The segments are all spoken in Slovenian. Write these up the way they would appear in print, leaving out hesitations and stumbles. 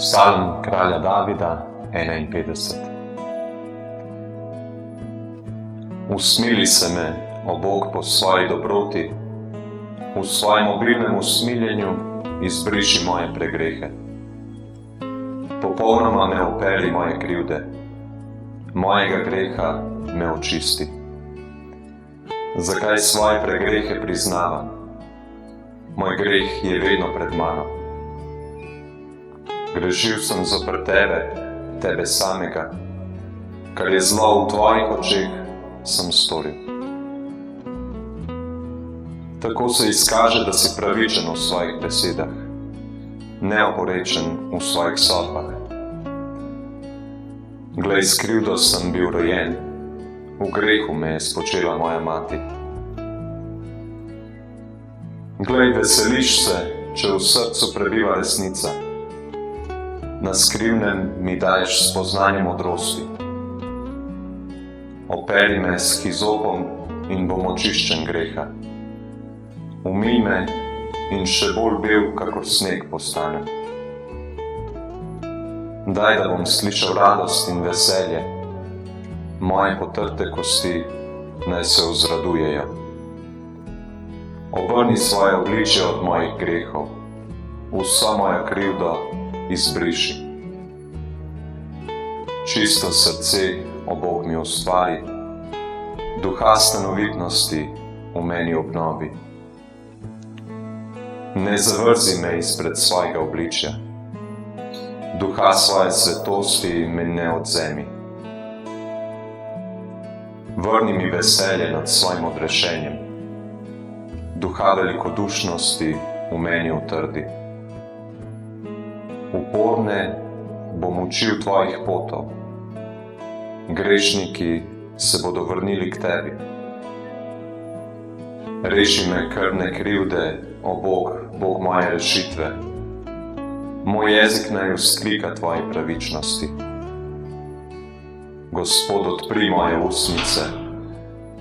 Psalm kralja Davida 51. Usmili se me, o Bog, po svoji dobroti, v svojem obilnem usmiljenju izbriši moje pregrehe. Popolnoma me operi moje krivde, mojega greha me očisti. Zakaj svoje pregrehe priznavam? Moj greh je vedno pred mano. Grešil sem zoper tebe samega, kar je zlo v tvojih očeh, sem storil. Tako se izkaže, da si pravičen v svojih besedah, neoporečen v svojih sodbah. Glej, s krivdo sem bil rojen, v grehu me je spočela moja mati. Glej, veseliš se, če v srcu prebiva resnica. Na skrivnem mi daješ spoznanje modrosti. Operi me s hizopom in bom očiščen greha. Umij me in še bolj bel, kakor sneg postanem. Daj, da bom slišal radost in veselje, moje potrte kosti naj se vzradujejo. Obrni svoje obličje od mojih grehov, vso mojo krivdo izbriši. Čisto srce, o Bog, mi ustvari, duha stanovitnosti v meni obnovi. Ne zavrzi me izpred svojega obličja, duha svoje svetosti me ne odvzemi. Vrni mi veselje nad svojim odrešenjem, duha velikodušnosti v meni utrdi. Uporne bom učil tvojih potov, grešniki se bodo vrnili k tebi. Reši me krvne krivde, o Bog, Bog moje rešitve. Moj jezik naj vzklika tvoji pravičnosti. Gospod, odpri moje ustnice,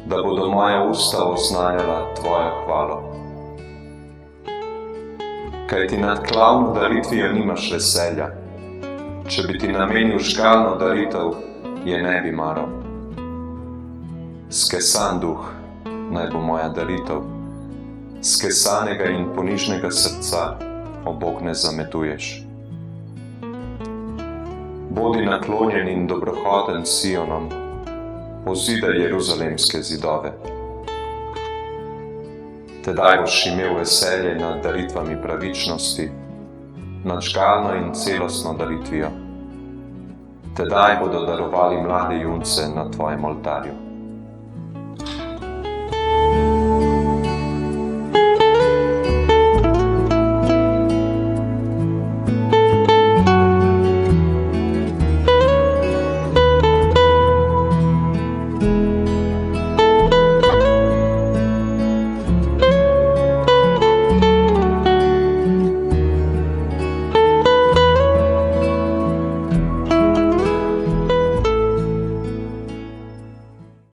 da bodo moja usta oznanjala tvojo hvalo. Kaj ti nad klavno daritvijo nimaš veselja, če bi ti namenil žgalno daritev, je ne bi maral. Skesan duh naj bo moja daritev, skesanega in ponižnega srca, o Bog, ne zametuješ. Bodi naklonjen in dobrohoten Sionom, pozidaj jeruzalemske zidove. Tedaj boš imel veselje nad daritvami pravičnosti, nad žgalno in celostno daritvijo. Tedaj bodo darovali mlade junce na tvojem oltarju.